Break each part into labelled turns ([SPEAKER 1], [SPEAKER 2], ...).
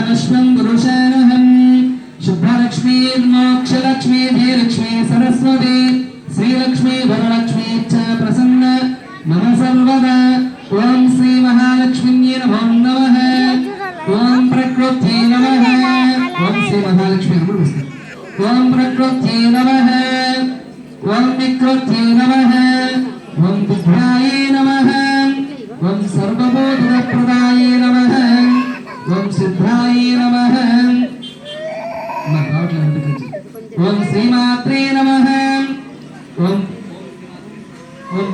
[SPEAKER 1] विश्वं पुरुषानहं शुद्धलक्ष्मी मोक्षलक्ष्मी धीलक्ष्मी सरस्वती श्रीलक्ष्मी वरलक्ष्मी च प्रसन्न मम सर्वदा ओम श्री महालक्ष्मी नमो नमः ओम प्रकृत्यै नमः ओम श्री महालक्ष्मी ओम प्रकृत्यै नमः ओम विकृत्यै नमः ओम विद्यायै नमः ओम सर्वबोधप्रदायै नमः ओम सिद्धायै नमः ओम श्रीमात्रे नमः ओम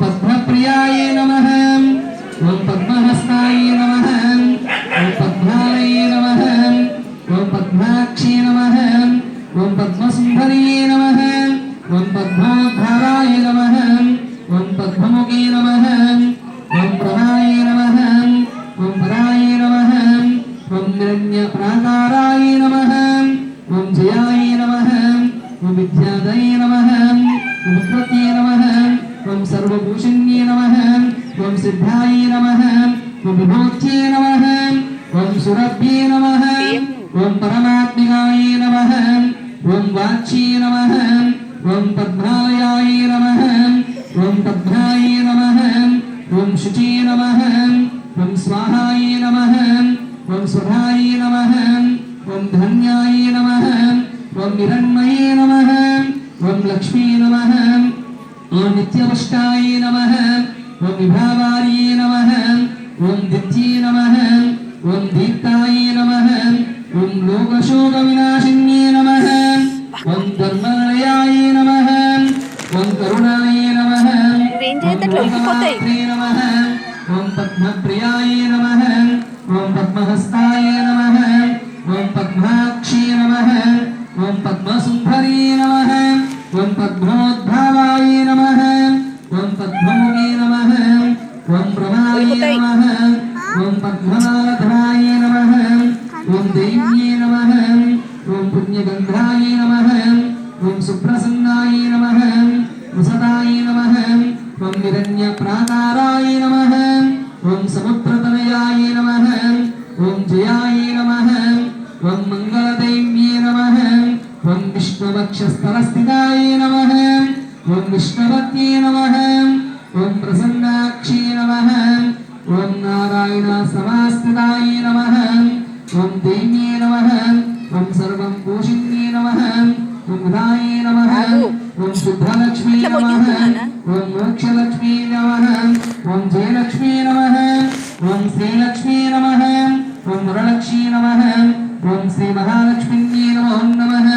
[SPEAKER 1] पद्मप्रियाय नमः ओम पद्महस्ताय नमः ओम पद्मालये नमः ओम पद्माक्षी नमः ओम पद्मसुंदरी नमः ओम पद्मोद्धाराय नमः ओम पद्ममुखे नमः ओम प्रणाय नमः ओम पराय नमः ओम निरन्यप्राकाराय नमः ओम जयाय नमः ओम विद्यादये नमः ओम कृत्ये नमः ओम सर्वभूषण्ये नमः ओम सिद्धाय नमः ओम विभूत्ये नमः ओम सुरभ्ये नमः ओम परमात्मिकाय नमः ओम वाच्ये नमः ओम पद्मालयाय नमः ओम पद्माय नमः ओम शुचे नमः ओम स्वाहाय नमः ओम स्वधाय नमः ओम धन्याय नमः ओम निरन्मये नमः ओम लक्ष्मी नमः ओम नित्यपुष्टाय नमः ओम विभावार्ये नमः ओम दित्ये नमः ओम दीप्ताय नमः ओम लोकशोकविनाशिन्ये नमः ओम धर्मनिलयाय नमः ओम करुणाय नमः नमः ओम पद्मप्रियाय नमः ओम पद्महस्ताय नमः ओम पद्माक्षी नमः ओम पद्मसुंदरी नमः ओम पद्मोद्भावाय नमः ओम पद्ममुखे नमः ओम प्रभाय नमः ओम पद्मनालधराय नमः ओम दैव्ये नमः ओम पुण्यगंधाय नमः ओम सुप्रसन्नाय नमः वसताय नमः ओम निरन्यप्राकाराय नमः ओम समुद्रतनयाय नमः ओम जयाय नमः ओम मंगलदैव्ये नमः ओम विष्णुवक्षस्थलस्थिताय नमः ओम विष्णुपत्ये नमः ओम प्रसन्नाक्षी नमः ओम नारायण समास्थिताय नमः ओम देव्ये नमः ओम सर्वं पूजिन्ये नमः ओम उदाय नमः ओम शुद्धलक्ष्मी नमः ओम मोक्षलक्ष्मी नमः ओम जयलक्ष्मी नमः ओम श्रीलक्ष्मी नमः ओम वरलक्ष्मी नमः ओम श्री महालक्ष्मी नमो नमः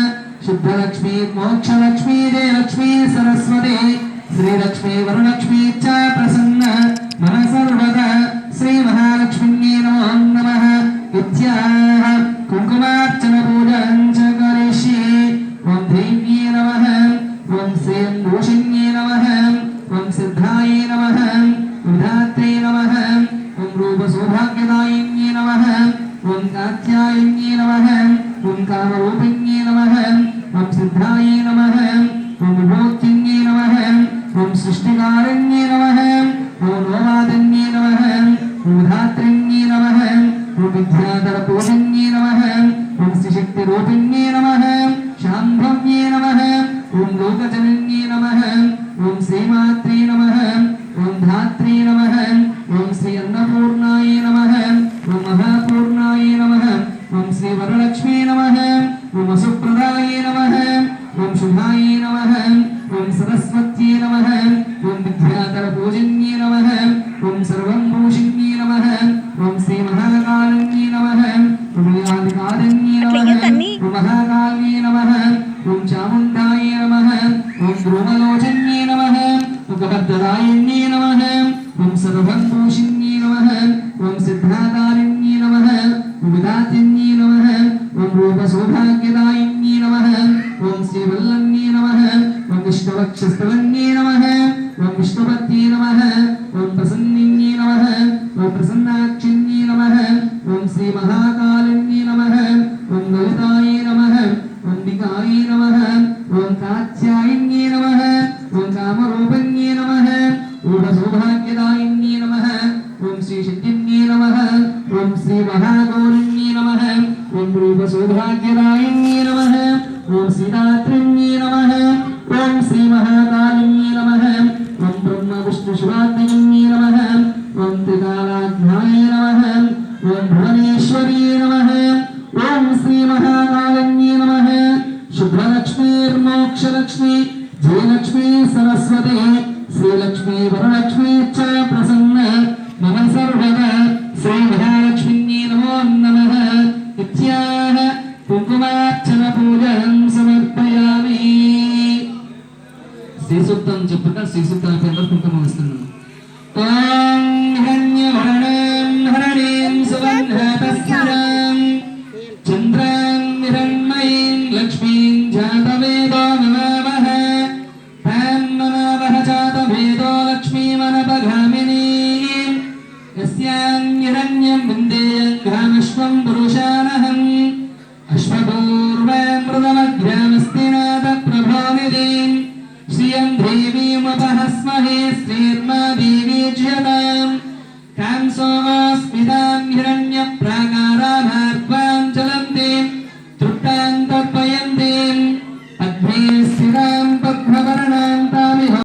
[SPEAKER 1] शुद्धलक्ष्मी मोक्षलक्ष्मी जयलक्ष्मी सरस्वती श्रीलक्ष्मी वरलक्ष्मी च प्रसन्न मम सर्वदा श्री महालक्ष्मी नमो नमः इत्याह कुंकुमार्चन पूजनं च करिष्ये ओम देव्ये नमः ओम श्रीं भूषण्ये नमः ओम सिद्धाय नमः ओम धात्रे नमः ओम रूपसौभाग्यदायिन्ये नमः ओम कात्यायन्ये नमः ओम कामरूपिण्ये नमः ओम सिद्धाय नमः ओम विभूतिन्ये नमः ओम सृष्टिकारण्ये नमः ओम नोवादन्ये नमः ओम धात्रिण्ये नमः ओम विद्याधरपूजन्ये नमः ओम श्रीशक्तिरूपिण्ये नमः शाम्भव्ये नमः ओम लोकजनन्ये नमः ओम श्रीमात्रे नमः ओम धात्रे नमः ओम श्री अन्नपूर्णाय नमः ओम महापूर्णाय नमः ओम श्री वरलक्ष्मी नमः ओम सुप्रदाय नमः ओम शुभाय नमः ओम सरस्वत्यै नमः ओम विद्याधरपूजन्ये नमः ओम सर्वं भूषिण्ये नमः ओम श्री महाकालन्ये नमः ओम यादिकादन्ये नमः ओम महाकाल्ये नमः ओम चामुण्डाय नमः ओम ध्रुवलोचन्ये नमः ओम कबद्धदायन्ये नमः ओम सर्वं भूषिण्ये नमः ओम सिद्धाकारिण्ये नमः ओम विदातिन्ये नमः ओम रूपसौभाग्यदायिन्ये नमः ओम श्रीवल्लन्ये नमः ओम विष्णुवक्षस्थलन्ये नमः ओम विष्णुपत्ये नमः ओम प्रसन्निन्ये नमः ओम प्रसन्नाक्षिन्ये नमः ओम श्री महाकालन्ये नमः ओम ललिताय नमः ओम विकाय नमः ओम कात्यायन्ये नमः ओम कामरूपन्ये नमः ओम सौभाग्यदायिन्ये नमः ओम श्री शक्तिन्ये नमः ओम श्री महागौरिण्ये नमः ओम सौभाग्यदायिन्ये नमः ओम सीतात्रिण्ये नमः ओम श्री महाकालिन्ये नमः ओम ब्रह्म विष्णु शिवात्मन्ये नमः ओम त्रिकालाज्ञाय नमः ओम भुवनेश्वर्ये नमः ओम श्री महाकालिन्ये नमः शुभलक्ष्मीर्मोक्षलक्ष्मी जयलक्ष्मी सरस्वती श्रीलक्ष्मी वरलक्ष्मी च प्रसन्न मम सर्वदा श्री महालक्ष्मी नमो नमः इत्याह कुंकुमार्चन पूजनं समर्पयामि श्री सूक्तं చెప్పుట శ్రీ సూక్తాల పేరు కుంకుమ వస్తున్నాను ఓం హిరణ్యవర్ణం హరణీం సువర్ణపస్ఫురం చంద్రం హిరణ్మయీం లక్ష్మీం జాతవేదో నమామః తాం నమామః జాతవేదో లక్ష్మీమనపగామినీం యస్యాం హిరణ్యం విందేయం ఘామశ్వం పురుషానహం అశ్వపూర్వం మృగమధ్యామస్తినాథ ప్రభోనిధిం శ్రియం దేవీముపహస్మహే శ్రీర్మా దేవీ జ్యతాం కాంసోమస్మితాం హిరణ్యం